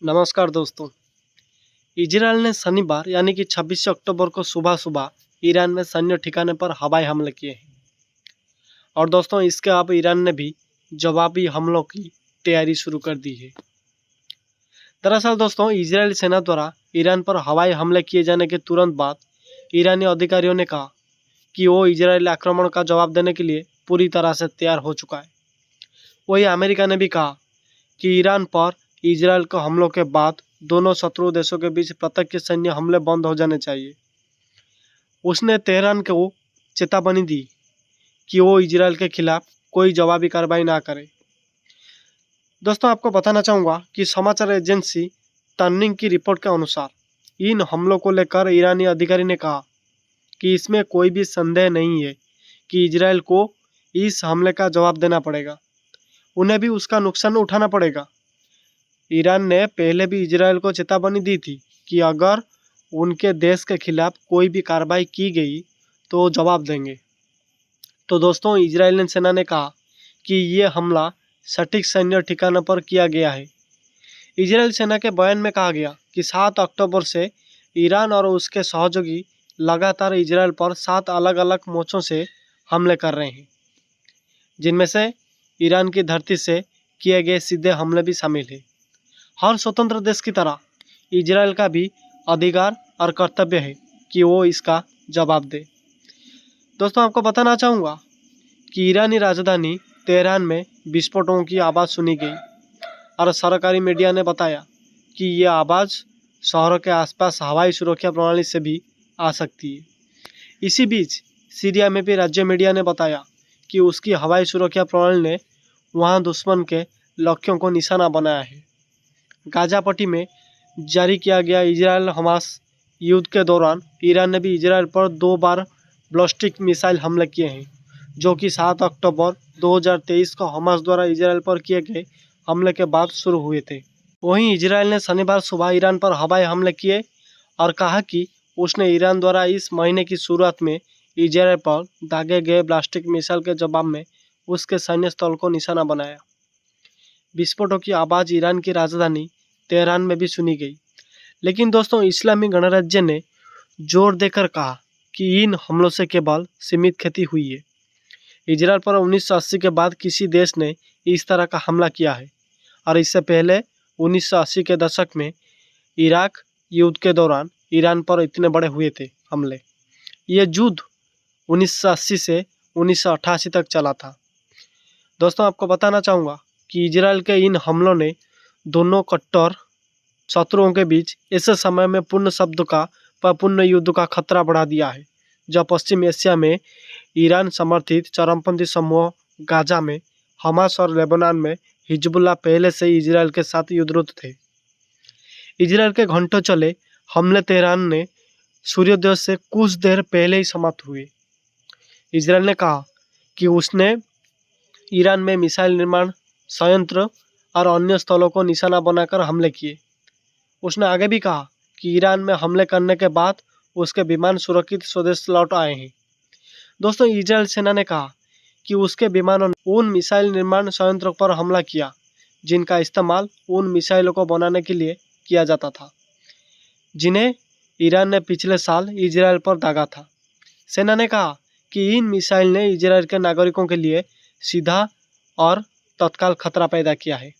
नमस्कार दोस्तों। इजरायल ने शनिवार यानी कि 26 अक्टूबर को सुबह सुबह ईरान में सैन्य ठिकाने पर हवाई हमले किए हैं। और दोस्तों इसके अब ईरान ने भी जवाबी हमलों की तैयारी शुरू कर दी है। दरअसल दोस्तों इजरायल सेना द्वारा ईरान पर हवाई हमले किए जाने के तुरंत बाद ईरानी अधिकारियों ने कहा कि वो इजरायली आक्रमण का जवाब देने के लिए पूरी तरह से तैयार हो चुका है। वहीं अमेरिका ने भी कहा कि ईरान पर इजरायल के हमलों के बाद दोनों शत्रु देशों के बीच प्रत्यक्ष सैन्य हमले बंद हो जाने चाहिए। उसने तेहरान को चेतावनी दी कि वो इजरायल के खिलाफ कोई जवाबी कार्रवाई ना करे। दोस्तों आपको बताना चाहूँगा कि समाचार एजेंसी टर्निंग की रिपोर्ट के अनुसार इन हमलों को लेकर ईरानी अधिकारी ने कहा कि इसमें कोई भी संदेह नहीं है कि इजरायल को इस हमले का जवाब देना पड़ेगा, उन्हें भी उसका नुकसान उठाना पड़ेगा। ईरान ने पहले भी इजरायल को चेतावनी दी थी कि अगर उनके देश के खिलाफ कोई भी कार्रवाई की गई तो वो जवाब देंगे। तो दोस्तों इजरायली सेना ने कहा कि ये हमला सटीक सैन्य ठिकानों पर किया गया है। इजरायल सेना के बयान में कहा गया कि 7 अक्टूबर से ईरान और उसके सहयोगी लगातार इजरायल पर 7 अलग अलग मोर्चों से हमले कर रहे हैं, जिनमें से ईरान की धरती से किए गए सीधे हमले भी शामिल हैं। हर स्वतंत्र देश की तरह इजरायल का भी अधिकार और कर्तव्य है कि वो इसका जवाब दे। दोस्तों आपको बताना चाहूँगा कि ईरानी राजधानी तेहरान में विस्फोटों की आवाज़ सुनी गई और सरकारी मीडिया ने बताया कि ये आवाज़ शहरों के आसपास हवाई सुरक्षा प्रणाली से भी आ सकती है। इसी बीच सीरिया में भी राज्य मीडिया ने बताया कि उसकी हवाई सुरक्षा प्रणाली ने वहाँ दुश्मन के लक्ष्यों को निशाना बनाया है। गाजा पट्टी में जारी किया गया इजरायल हमास युद्ध के दौरान ईरान ने भी इजरायल पर 2 बार बैलिस्टिक मिसाइल हमले किए हैं, जो कि 7 अक्टूबर 2023 को हमास द्वारा इजरायल पर किए गए हमले के बाद शुरू हुए थे। वहीं इजरायल ने शनिवार सुबह ईरान पर हवाई हमले किए और कहा कि उसने ईरान द्वारा इस महीने की शुरुआत में इजरायल पर दागे गए बैलिस्टिक मिसाइल के जवाब में उसके सैन्य स्थल को निशाना बनाया। विस्फोटों की आवाज़ ईरान की राजधानी तेहरान में भी सुनी गई, लेकिन दोस्तों इस्लामी गणराज्य ने जोर देकर कहा कि इन हमलों से केवल सीमित क्षति हुई है। इजरायल पर 1980 के बाद किसी देश ने इस तरह का हमला किया है और इससे पहले 1980 के दशक में इराक युद्ध के दौरान ईरान पर इतने बड़े हुए थे हमले। ये युद्ध 1980 से 1988 तक चला था। दोस्तों आपको बताना चाहूँगा कि इजरायल के इन हमलों ने दोनों कट्टर शत्रुओं के बीच ऐसे समय में पूर्ण युद्ध का खतरा बढ़ा दिया है जब पश्चिम एशिया में ईरान समर्थित चरमपंथी समूह गाजा में हमास और लेबनान में हिजबुल्लाह पहले से ही इजरायल के साथ युद्धरत थे। इजरायल के घंटों चले हमले तेहरान ने सूर्योदय से कुछ देर पहले ही समाप्त हुए। इजरायल ने कहा कि उसने ईरान में मिसाइल निर्माण संयंत्र और अन्य स्थलों को निशाना बनाकर हमले किए। उसने आगे भी कहा कि ईरान में हमले करने के बाद उसके विमान सुरक्षित स्वदेश लौट आए हैं। दोस्तों इजरायल सेना ने कहा कि उसके विमानों ने उन मिसाइल निर्माण संयंत्रों पर हमला किया जिनका इस्तेमाल उन मिसाइलों को बनाने के लिए किया जाता था, जिन्हें ईरान ने पिछले साल इजरायल पर दागा था। सेना ने कहा कि इन मिसाइल ने इजरायल के नागरिकों के लिए सीधा और तत्काल खतरा पैदा किया है।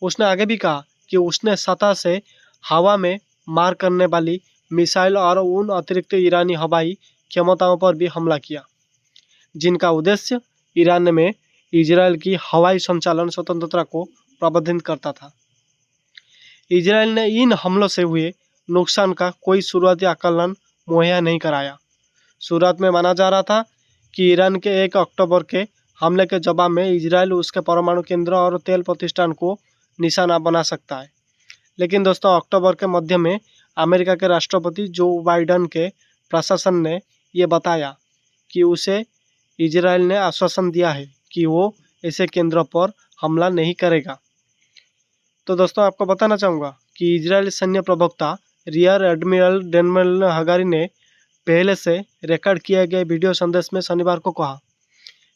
उसने आगे भी कहा कि उसने सतह से हवा में मार करने वाली मिसाइल और उन अतिरिक्त ईरानी हवाई क्षमताओं पर भी हमला किया, जिनका उद्देश्य ईरान में इजरायल की हवाई संचालन स्वतंत्रता को प्रबंधित करता था। इजरायल ने इन हमलों से हुए नुकसान का कोई शुरुआती आकलन मुहैया नहीं कराया। शुरुआत में माना जा रहा था कि ईरान के 1 अक्टूबर के हमले के जवाब में इजरायल उसके परमाणु केंद्र और तेल प्रतिष्ठान को निशाना बना सकता है, लेकिन दोस्तों अक्टूबर के मध्य में अमेरिका के राष्ट्रपति जो बाइडेन के प्रशासन ने ये बताया कि उसे इजरायल ने आश्वासन दिया है कि वो ऐसे केंद्रों पर हमला नहीं करेगा। तो दोस्तों आपको बताना चाहूँगा कि इजरायली सैन्य प्रवक्ता रियर एडमिरल डेनियल हगारी ने पहले से रिकॉर्ड किए गए वीडियो संदेश में शनिवार को कहा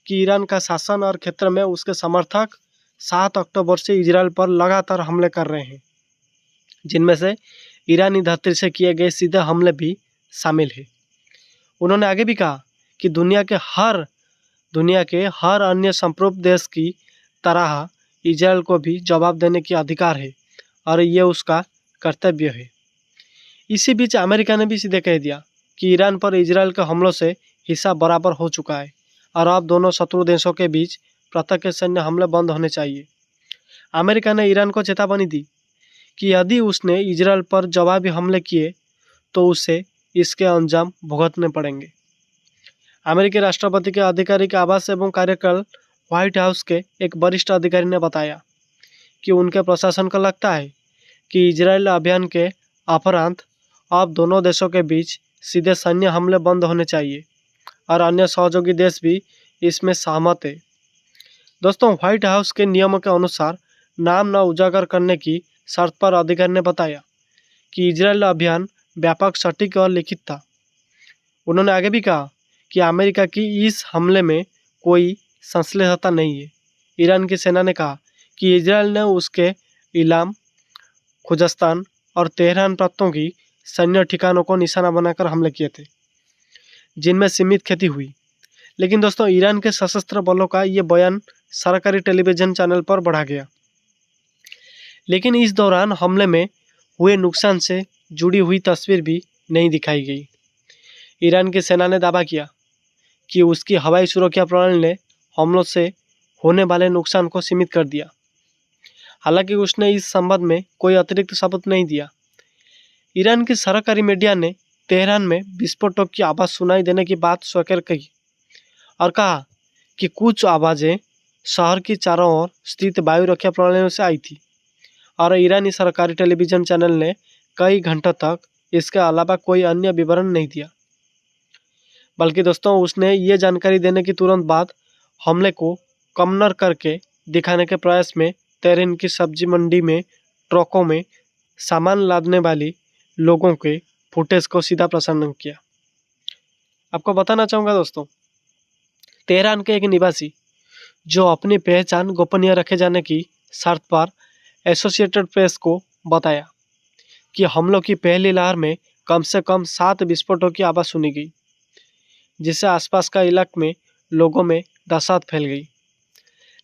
कि ईरान का शासन और क्षेत्र में उसके समर्थक 7 अक्टूबर से इजरायल पर लगातार हमले कर रहे हैं। जिनमें से ईरानी धरती से किए गए सीधे हमले भी शामिल है। उन्होंने आगे भी कहा कि दुनिया के हर अन्य संप्रभु देश की तरह इजराइल को भी जवाब देने की अधिकार है और ये उसका कर्तव्य है। इसी बीच अमेरिका ने भी सीधे कह दिया कि ईरान पर इजराइल के हमलों से हिसाब बराबर हो चुका है और अब दोनों शत्रु देशों के बीच प्रत्यक्ष सैन्य हमले बंद होने चाहिए। अमेरिका ने ईरान को चेतावनी दी कि यदि उसने इजराइल पर जवाबी हमले किए तो उसे इसके अंजाम भुगतने पड़ेंगे। अमेरिकी राष्ट्रपति के आधिकारिक आवास एवं कार्यकाल व्हाइट हाउस के एक वरिष्ठ अधिकारी ने बताया कि उनके प्रशासन को लगता है कि इजराइल अभियान के उपरांत अब दोनों देशों के बीच सीधे सैन्य हमले बंद होने चाहिए और अन्य सहयोगी देश भी इसमें सहमत है। दोस्तों, व्हाइट हाउस के नियमों के अनुसार नाम न उजागर करने की शर्त पर अधिकारी ने बताया कि इजराइल अभियान व्यापक, सटीक और लिखित था। उन्होंने आगे भी कहा कि अमेरिका की इस हमले में कोई संश्लिष्टता नहीं है। ईरान की सेना ने कहा कि इजराइल ने उसके इलाम, खुजस्तान और तेहरान प्रांतों की सैन्य ठिकानों को निशाना बनाकर हमले किए थे, जिनमें सीमित क्षति हुई। लेकिन दोस्तों, ईरान के सशस्त्र बलों का ये बयान सरकारी टेलीविजन चैनल पर बढ़ा गया। लेकिन इस दौरान हमले में हुए नुकसान से जुड़ी हुई तस्वीर भी नहीं दिखाई गई। ईरान की सेना ने दावा किया कि उसकी हवाई सुरक्षा प्रणाली ने हमलों से होने वाले नुकसान को सीमित कर दिया। हालांकि उसने इस संबंध में कोई अतिरिक्त सबूत नहीं दिया। ईरान की सरकारी मीडिया ने तेहरान में विस्फोटों की आवाज़ सुनाई देने की बात स्वीकार की और कहा कि कुछ आवाज़ें शहर की चारों ओर स्थित वायु रक्षा प्रणालियों से आई थी और ईरानी सरकारी टेलीविजन चैनल ने कई घंटों तक इसके अलावा कोई अन्य विवरण नहीं दिया। बल्कि दोस्तों, उसने ये जानकारी देने की तुरंत बाद हमले को कमनर करके दिखाने के प्रयास में तेहरान की सब्जी मंडी में ट्रकों में सामान लादने वाली लोगों के फुटेज को सीधा प्रसारण किया। आपको बताना चाहूँगा दोस्तों, तेहरान के एक निवासी जो अपनी पहचान गोपनीय रखे जाने की शर्त पर एसोसिएटेड प्रेस को बताया कि हमलों की पहली लहर में कम से कम 7 विस्फोटों की आवाज़ सुनी गई, जिससे आसपास का इलाके में लोगों में दहशत फैल गई।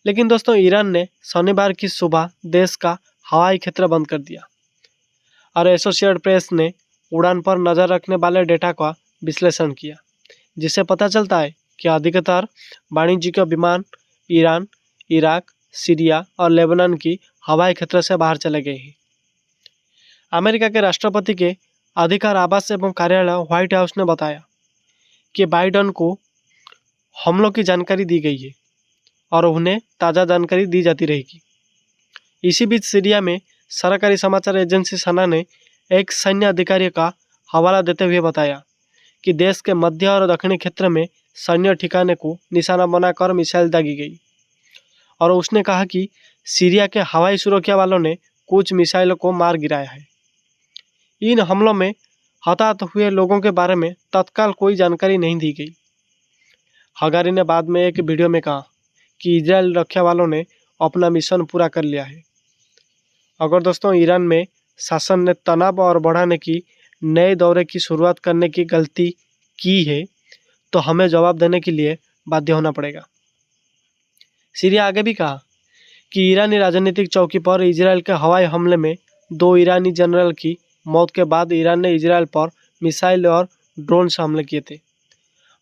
लेकिन दोस्तों, ईरान ने शनिवार की सुबह देश का हवाई क्षेत्र बंद कर दिया और एसोसिएटेड प्रेस ने उड़ान पर नज़र रखने वाले डेटा का विश्लेषण किया, जिससे पता चलता है कि अधिकतर वाणिज्यिक विमान ईरान, इराक, सीरिया और लेबनान की हवाई क्षेत्र से बाहर चले गए हैं। अमेरिका के राष्ट्रपति के अधिकार आवास एवं कार्यालय व्हाइट हाउस ने बताया कि बाइडेन को हमलों की जानकारी दी गई है और उन्हें ताज़ा जानकारी दी जाती रहेगी। इसी बीच सीरिया में सरकारी समाचार एजेंसी सना ने एक सैन्य अधिकारी का हवाला देते हुए बताया कि देश के मध्य और दक्षिणी क्षेत्र में सैन्य ठिकाने को निशाना बनाकर मिसाइल दागी गई और उसने कहा कि सीरिया के हवाई सुरक्षा वालों ने कुछ मिसाइलों को मार गिराया है। इन हमलों में हताहत हुए लोगों के बारे में तत्काल कोई जानकारी नहीं दी गई। हगारी ने बाद में एक वीडियो में कहा कि इजराइल रक्षा वालों ने अपना मिशन पूरा कर लिया है। अगर दोस्तों, ईरान में शासन ने तनाव और बढ़ाने की नए दौरे की शुरुआत करने की गलती की है तो हमें जवाब देने के लिए बाध्य होना पड़ेगा। सीरिया आगे भी कहा कि ईरानी राजनीतिक चौकी पर इजराइल के हवाई हमले में 2 ईरानी जनरल की मौत के बाद ईरान ने इजराइल पर मिसाइल और ड्रोन से हमले किए थे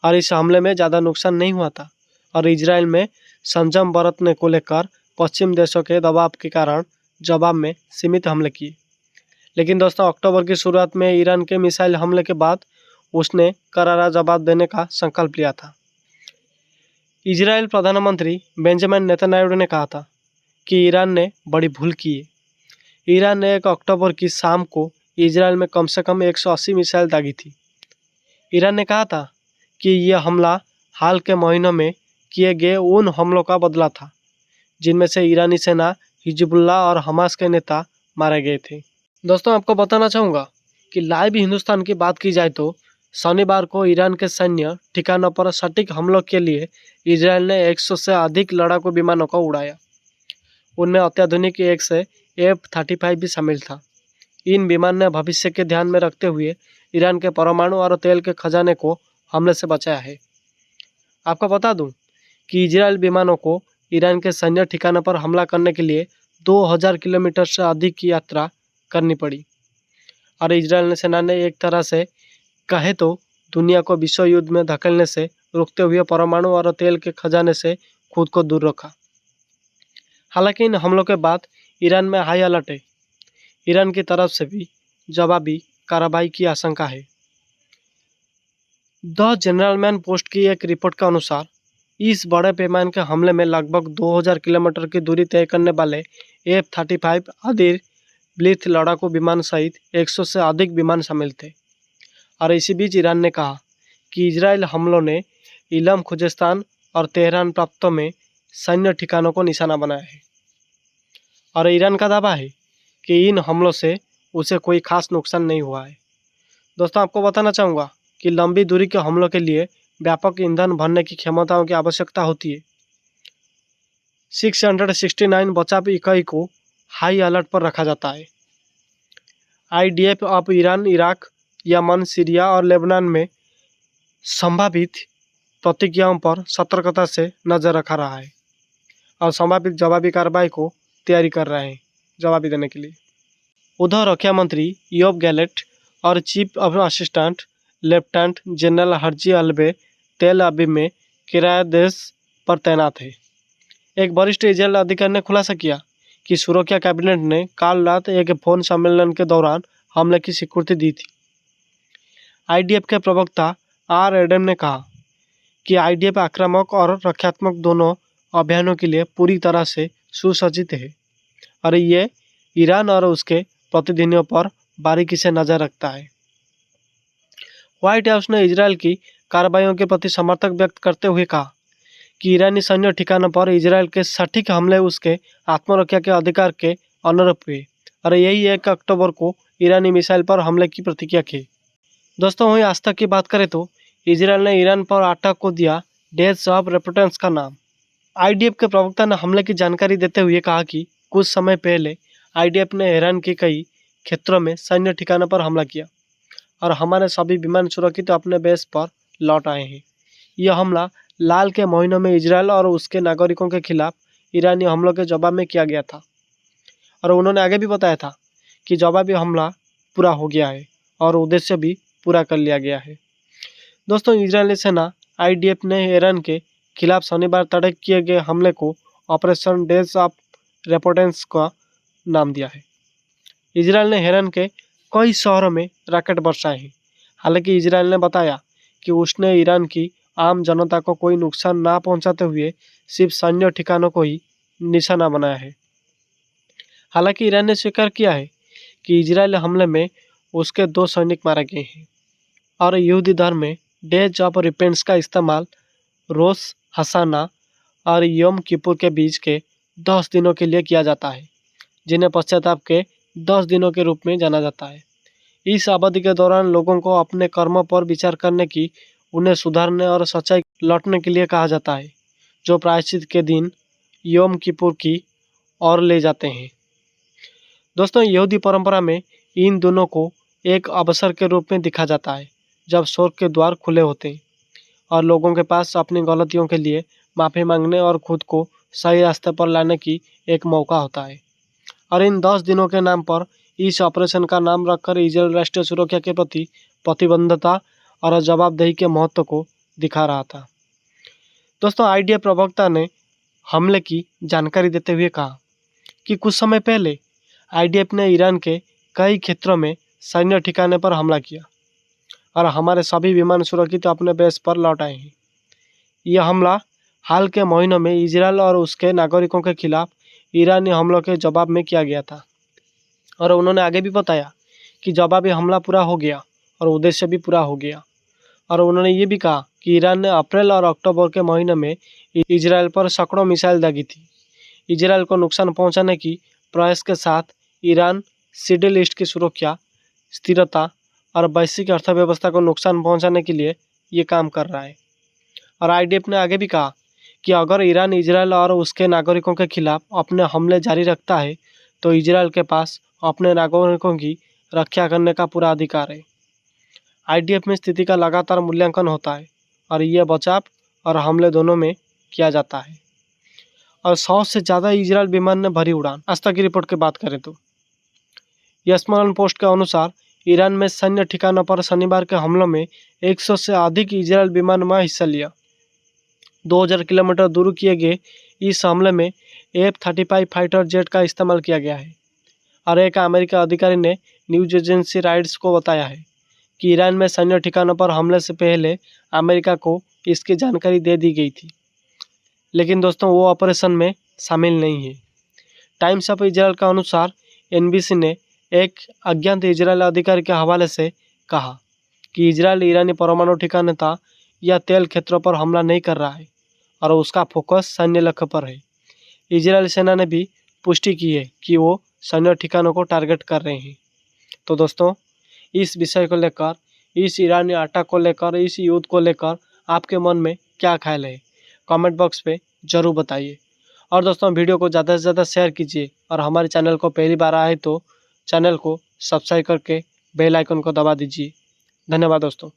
और इस हमले में ज़्यादा नुकसान नहीं हुआ था और इजराइल में संयम बरतने को लेकर पश्चिम देशों के दबाव के कारण जवाब में सीमित हमले किए। लेकिन दोस्तों, अक्टूबर की शुरुआत में ईरान के मिसाइल हमले के बाद उसने करारा जवाब देने का संकल्प लिया था। इजराइल प्रधानमंत्री बेंजामिन नेतन्याहू ने कहा था कि ईरान ने बड़ी भूल की है। ईरान ने 1 अक्टूबर की शाम को इजराइल में कम से कम 180 मिसाइल दागी थी। ईरान ने कहा था कि यह हमला हाल के महीनों में किए गए उन हमलों का बदला था जिनमें से ईरानी सेना, हिजबुल्लाह और हमास के नेता मारे गए थे। दोस्तों, आपको बताना चाहूँगा कि लाइव हिंदुस्तान की बात की जाए तो शनिवार को ईरान के सैन्य ठिकानों पर सटीक हमलों के लिए इजराइल ने 100 से अधिक लड़ाकू विमानों को उड़ाया। उनमें अत्याधुनिक 1 से F-35 भी शामिल था। इन विमान ने भविष्य के ध्यान में रखते हुए ईरान के परमाणु और तेल के खजाने को हमले से बचाया है। आपको बता दूं कि इजरायल विमानों को ईरान के सैन्य ठिकानों पर हमला करने के लिए 2000 किलोमीटर से अधिक की यात्रा करनी पड़ी और इजरायल सेना ने एक तरह से कहे तो दुनिया को विश्व युद्ध में धकेलने से रोकते हुए परमाणु और तेल के खजाने से खुद को दूर रखा। हालांकि इन हमलों के बाद ईरान में हाई अलर्ट है। ईरान की तरफ से भी जवाबी कार्रवाई की आशंका है। द जनरल मैन पोस्ट की एक रिपोर्ट के अनुसार इस बड़े पैमाने के हमले में लगभग 2000 किलोमीटर की दूरी तय करने वाले F-35 आदि ब्लिथ लड़ाकू विमान सहित 100 से अधिक विमान शामिल थे। और इसी बीच ईरान ने कहा कि इजरायल हमलों ने इलम, खुजेस्तान और तेहरान प्रांतों में सैन्य ठिकानों को निशाना बनाया है और ईरान का दावा है कि इन हमलों से उसे कोई खास नुकसान नहीं हुआ है। दोस्तों, आपको बताना चाहूँगा कि लंबी दूरी के हमलों के लिए व्यापक ईंधन भरने की क्षमताओं की आवश्यकता होती है। 669 बचाव इकाई को हाई अलर्ट पर रखा जाता है। IDF अब ईरान, इराक, यमन, सीरिया और लेबनान में संभावित प्रतिक्रियाओं पर सतर्कता से नजर रखा रहा है और संभावित जवाबी कार्रवाई को तैयारी कर रहे हैं जवाबी देने के लिए। उधर रक्षा मंत्री योव गैलेट और chief of assistant lieutenant general Herzi Halevi Tel Aviv में किरायादेश पर तैनात है। एक वरिष्ठ इजरायल अधिकारी ने खुलासा किया कि सुरक्षा कैबिनेट ने कल रात एक फोन सम्मेलन के दौरान हमले की स्वीकृति दी थी। IDF के प्रवक्ता आर एडम ने कहा कि IDF आक्रामक और रक्षात्मक दोनों अभियानों के लिए पूरी तरह से सुसज्जित है और ये ईरान और उसके प्रतिद्वंदियों पर बारीकी से नजर रखता है। व्हाइट हाउस ने इजरायल की कार्रवाइयों के प्रति समर्थन व्यक्त करते हुए कहा कि ईरानी सैन्य ठिकानों पर इजरायल के सटीक हमले उसके आत्मरक्षा के अधिकार के अनुरूप हुए और यही 1 अक्टूबर को ईरानी मिसाइल पर हमले की प्रतिक्रिया की। दोस्तों, वहीं आज तक की बात करें तो इजरायल ने ईरान पर अटैक को दिया डेज ऑफ रेपुटेंस का नाम। IDF के प्रवक्ता ने हमले की जानकारी देते हुए कहा कि कुछ समय पहले IDF ने ईरान के कई क्षेत्रों में सैन्य ठिकानों पर हमला किया और हमारे सभी विमान सुरक्षित अपने बेस पर लौट आए हैं। यह हमला लाल के महीनों में इजरायल और उसके नागरिकों के खिलाफ ईरानी हमलों के जवाब में किया गया था और उन्होंने आगे भी बताया था कि जवाबी हमला पूरा हो गया है और उद्देश्य भी पूरा कर लिया गया है। दोस्तों, इजरायली सेना IDF ने ईरान के खिलाफ शनिवार तड़के किए गए हमले को ऑपरेशन डेज ऑफ रेपुटेंस का नाम दिया है। इजरायल ने ईरान के कई शहरों में रॉकेट बरसाए हैं। हालांकि इजरायल ने बताया कि उसने ईरान की आम जनता को कोई नुकसान ना पहुंचाते हुए सिर्फ सैन्य ठिकानों को ही निशाना बनाया है। हालांकि ईरान ने स्वीकार किया है कि इजरायल हमले में उसके 2 सैनिक मारे गए हैं और यहूदी धर्म में डेज ऑफ रिपेंस का इस्तेमाल रोश हसाना और यम किपुर के बीच के 10 दिनों के लिए किया जाता है, जिन्हें पश्चाताप के 10 दिनों के रूप में जाना जाता है। इस अवधि के दौरान लोगों को अपने कर्मों पर विचार करने की, उन्हें सुधारने और सच्चाई लौटने के लिए कहा जाता है, जो प्रायश्चित के दिन यम किपुर की ओर ले जाते हैं। दोस्तों, यहूदी परंपरा में इन दोनों को एक अवसर के रूप में देखा जाता है जब स्वर्ग के द्वार खुले होते हैं और लोगों के पास अपनी गलतियों के लिए माफ़ी मांगने और खुद को सही रास्ते पर लाने की एक मौका होता है। और इन 10 दिनों के नाम पर इस ऑपरेशन का नाम रखकर इजरायल राष्ट्रीय सुरक्षा के प्रति प्रतिबद्धता और जवाबदेही के महत्व को दिखा रहा था। दोस्तों, IDF प्रवक्ता ने हमले की जानकारी देते हुए कहा कि कुछ समय पहले IDF ने ईरान के कई क्षेत्रों में सैन्य ठिकाने पर हमला किया और हमारे सभी विमान सुरक्षित अपने बेस पर लौट आए हैं। यह हमला हाल के महीनों में इजरायल और उसके नागरिकों के खिलाफ ईरानी हमलों के जवाब में किया गया था और उन्होंने आगे भी बताया कि जवाबी हमला पूरा हो गया और उद्देश्य भी पूरा हो गया। और उन्होंने ये भी कहा कि ईरान ने अप्रैल और अक्टूबर के महीने में इजरायल पर सैकड़ों मिसाइल दागी थी। इजरायल को नुकसान पहुंचाने की प्रयास के साथ ईरान मिडिल ईस्ट की सुरक्षा, स्थिरता और वैश्विक अर्थव्यवस्था को नुकसान पहुंचाने के लिए ये काम कर रहा है। और IDF ने आगे भी कहा कि अगर ईरान इजरायल और उसके नागरिकों के खिलाफ अपने हमले जारी रखता है तो इजरायल के पास अपने नागरिकों की रक्षा करने का पूरा अधिकार है। IDF में स्थिति का लगातार मूल्यांकन होता है और यह बचाव और हमले दोनों में किया जाता है। और 100 से ज़्यादा इजरायल विमान ने भरी उड़ान। आज तक की रिपोर्ट की बात करें तो यशमलन पोस्ट के अनुसार ईरान में सैन्य ठिकानों पर शनिवार के हमलों में 100 से अधिक इजरायल विमान में हिस्सा लिया। 2000 किलोमीटर दूर किए गए इस हमले में F-35 फाइटर जेट का इस्तेमाल किया गया है। और एक अमेरिकी अधिकारी ने न्यूज एजेंसी राइट्स को बताया है कि ईरान में सैन्य ठिकानों पर हमले से पहले अमेरिका को इसकी जानकारी दे दी गई थी, लेकिन दोस्तों वो ऑपरेशन में शामिल नहीं है। टाइम्स ऑफ इजराइल के अनुसार NBC ने एक अज्ञात इजरायली अधिकारी के हवाले से कहा कि इजरायल ईरानी परमाणु ठिकाने था या तेल क्षेत्रों पर हमला नहीं कर रहा है और उसका फोकस सैन्य लक्ष्य पर है। इजरायली सेना ने भी पुष्टि की है कि वो सैन्य ठिकानों को टारगेट कर रहे हैं। तो दोस्तों, इस विषय को लेकर, इस ईरानी अटैक को लेकर, इस युद्ध को लेकर आपके मन में क्या ख्याल है, कमेंट बॉक्स पे ज़रूर बताइए। और दोस्तों, वीडियो को ज़्यादा से ज़्यादा शेयर कीजिए और हमारे चैनल को पहली बार आए तो चैनल को सब्सक्राइब करके बेल आइकन को दबा दीजिए। धन्यवाद दोस्तों।